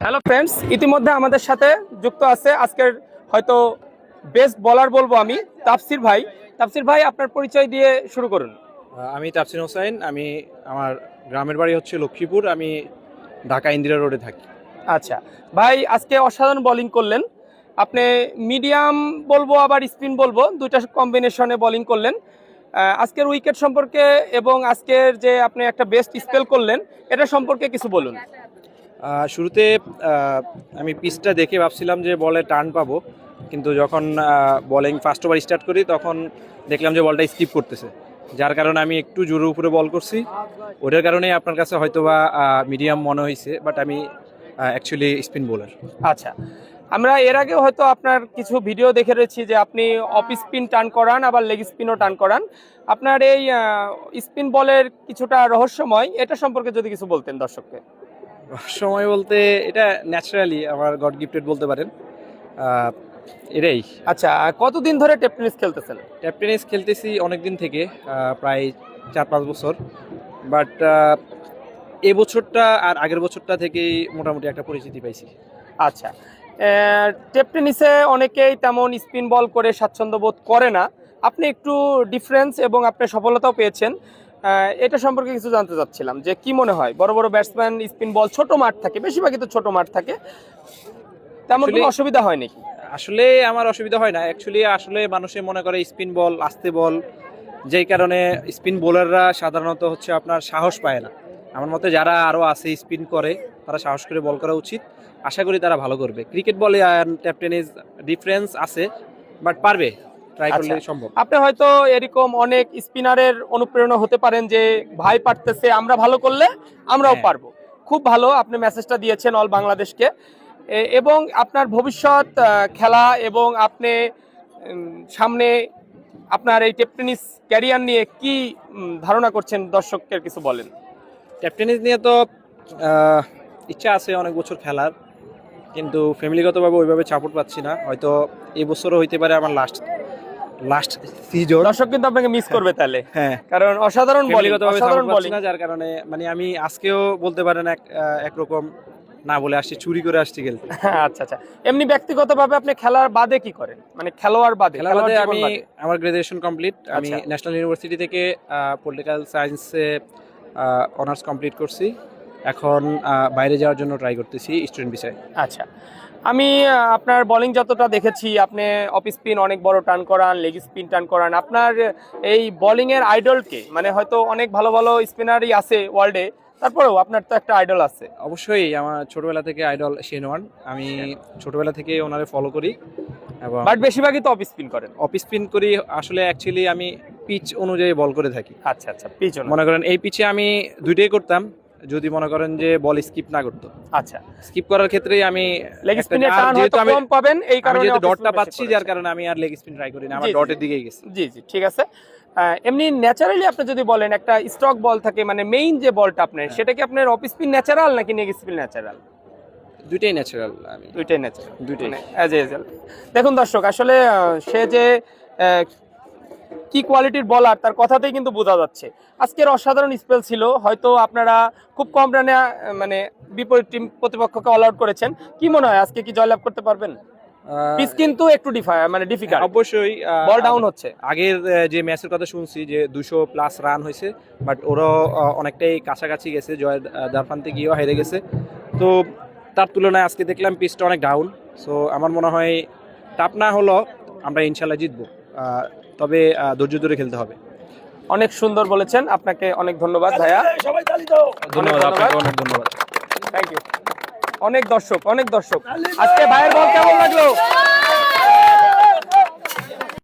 Hello friends, ইতিমধ্যে আমাদের সাথে যুক্ত আছে আজকের হয়তো বেস্ট বলার বলবো আমি, তাফসির ভাই। তাফসির ভাই, আপনার পরিচয় দিয়ে শুরু করুন। আমি তাফসিন হোসাইন। আমার গ্রামের বাড়ি হচ্ছে লক্ষ্মীপুর। আমি ঢাকা ইন্দিরা রোডে থাকি। আচ্ছা ভাই, আজকে অসাধারণ বোলিং করলেন আপনি। মিডিয়াম বলবো আবার স্পিন বলবো, দুইটা কম্বিনেশনে বোলিং করলেন। আজকের উইকেট সম্পর্কে এবং আজকের যে আপনি একটা বেস্ট স্পেল করলেন এটা সম্পর্কে কিছু বলুন। শুরুতে আমি পিচটা দেখে ভাবছিলাম যে বলে টার্ন পাবো, কিন্তু যখন বোলিং ফার্স্ট ওভার স্টার্ট করি তখন দেখলাম যে বলটা স্কিপ করতেছে, যার কারণে আমি একটু জোরের উপরে বল করছি। ওটার কারণে আপনার কাছে হয়তোবা মিডিয়াম মনে হয়েছে, বাট আমি অ্যাকচুয়ালি স্পিন বোলার। আচ্ছা, আমরা এর আগে হয়তো আপনার কিছু ভিডিও দেখে রয়েছি যে আপনি অফ স্পিন টার্ন করান, আবার লেগ স্পিনও টার্ন করান। আপনার এই স্পিন বলের কিছুটা রহস্যময়, এটা সম্পর্কে যদি কিছু বলতেন দর্শককে। সময় বলতে এটা ন্যাচারালি আমার গড গিফটেড বলতে পারেন, এটাই। আচ্ছা, কতদিন ধরে টেপ টেনিস খেলতেছেন? ট্যাপ টেনিস খেলতেছি অনেক দিন থেকে, প্রায় 4-5 বছর। বাট এবছরটা আর আগের বছরটা থেকেই মোটামুটি একটা পরিচিতি পাইছি। আচ্ছা, টেপ টেনিসে অনেকেই তেমন স্পিন বল করে স্বাচ্ছন্দ্য বোধ করে না, আপনি একটু ডিফারেন্স এবং আপনি সফলতাও পেয়েছেন। এটা সম্পর্কে কিছু জানতে চাচ্ছিলাম যে কি মনে হয়, বড় বড় ব্যাটসম্যান স্পিন বল ছোট মাঠ থাকে, বেশিরভাগই তো ছোট মাঠ থাকে, তেমন কোনো অসুবিধা হয় নাকি? আসলে আমার অসুবিধা হয় না অ্যাকচুয়ালি। আসলে মানুষে মনে করে স্পিন বল আস্তে বল, যেই কারণে স্পিন বোলাররা সাধারণত হচ্ছে আপনার সাহস পায় না। আমার মতে যারা আরও আছে স্পিন করে তারা সাহস করে বল করা উচিত। আশা করি তারা ভালো করবে। ক্রিকেট বলে ট্যাপ টেনিস ডিফারেন্স আছে, বাট পারবে, ট্রাই করলে সম্ভব। আপনি হয়তো এরকম অনেক স্পিনারের অনুপ্রেরণা হতে পারেন যে ভাই পারতেছে, আমরা ভালো করলে আমরাও পারবো। খুব ভালো, আপনি মেসেজটা দিয়েছেন অল বাংলাদেশকে। এবং আপনার ভবিষ্যৎ খেলা এবং আপনি সামনে আপনার এই টেপ টেনিস ক্যারিয়ার নিয়ে কি ধারণা করছেন, দর্শকদের কিছু বলেন। ট্যাপ টেনিস নিয়ে তো ইচ্ছা আছে অনেক বছর খেলার, কিন্তু ফ্যামিলিগতভাবে ওইভাবে সাপোর্ট পাচ্ছি না। হয়তো এই বছরও হইতে পারে আমার লাস্ট সিজন। দর্শক কিন্তু আপনাকে মিস করবে তাহলে, হ্যাঁ, কারণ অসাধারণ বোলিং, অসাধারণ বোলিং। যার কারণে মানে আমি আজকেও বলতে পারেন একরকম না বলে আসছি, চুরি করে আসছি খেলতে। আচ্ছা আচ্ছা, এমনি ব্যক্তিগতভাবে আপনি খেলার বাদে কি করেন, মানে খেলোয়াড় বাদে? আমি আমার গ্রাজুয়েশন কমপ্লিট। আমি ন্যাশনাল ইউনিভার্সিটি থেকে পলিটিক্যাল সায়েন্সে অনার্স কমপ্লিট করছি। এখন বাইরে যাওয়ার জন্য ট্রাই করতেছি স্টুডেন্ট ভিসায়। আচ্ছা, আমি আপনার বোলিং যতটা দেখেছি, আপনি অফ স্পিন অনেক বড় টার্ন করান, লেগ স্পিন টার্ন করান। আপনার এই বোলিং এর আইডলকে, মানে হয়তো অনেক ভালো ভালো স্পিনারই আছে ওয়ার্ল্ডে, তারপরেও আপনার তো একটা আইডল আছে। অবশ্যই, আমার ছোটবেলা থেকে আইডল শেন ওয়ার্ন। আমি ছোটবেলা থেকে ওনারে ফলো করি, এবং বাট বেশিরভাগই তো অফ স্পিন করেন। অফ স্পিন করি আসলে। অ্যাকচুয়ালি আমি পিচ অনুযায়ী বল করে থাকি। আচ্ছা আচ্ছা, পিচ মনে করেন এই পিচে আমি দুইটাই করতাম, যদি মনে করেন যে বল স্কিপ না করতো। আচ্ছা, স্কিপ করার ক্ষেত্রে আমি লেগ স্পিনে টার্ন হয়তো কম পাবেন, এই কারণে যেহেতু ডটটা পাচ্ছি, যার কারণে আমি আর লেগ স্পিন ট্রাই করি না, আমার ডটের দিকেই গেছি। জি জি, ঠিক আছে। এমনি ন্যাচারালি আপনি যদি বলেন, একটা স্ট্রোক বল থাকে, মানে মেইন যে বলটা আপনার, সেটা কি আপনার অফ স্পিন ন্যাচারাল নাকি লেগ স্পিন ন্যাচারাল? দুইটাই ন্যাচারাল। আমি দুইটাই ন্যাচারাল, দুইটাই অ্যাজ ইউজুয়াল। দেখুন দর্শক, আসলে সে যে কি কোয়ালিটির বলার, তার কথাতেই কিন্তু বোঝা যাচ্ছে। আজকের অসাধারণ স্পেল ছিল। হয়তো আপনারা খুব কম রানে মানে বিপরীত টিম প্রতিপক্ষকে অল আউট করেছেন। কি মনে হয় আজকে কি জয়লাভ করতে পারবেন? পিচ কিন্তু একটু ডিফিকাল্ট, অবশ্যই। বল ডাউন হচ্ছে। আগের যে ম্যাচের কথা শুনছি যে 200+ রান হয়েছে, বাট ওরাও অনেকটাই কাছাকাছি গেছে, জয়ের দ্বারপ্রান্তে গিয়েও হেরে গেছে। তো তার তুলনায় আজকে দেখলাম পিচটা অনেক ডাউন। সো আমার মনে হয় টাপ না হলো আমরা ইনশাল্লাহ জিতবো, তবে ধৈর্য ধরে খেলতে হবে। অনেক সুন্দর বলেছেন, আপনাকে অনেক ধন্যবাদ ভাইয়া। ধন্যবাদ, আপনাকে অনেক ধন্যবাদ। Thank you. অনেক দর্শক আজকে ভাইয়ের বল কেমন লাগলো?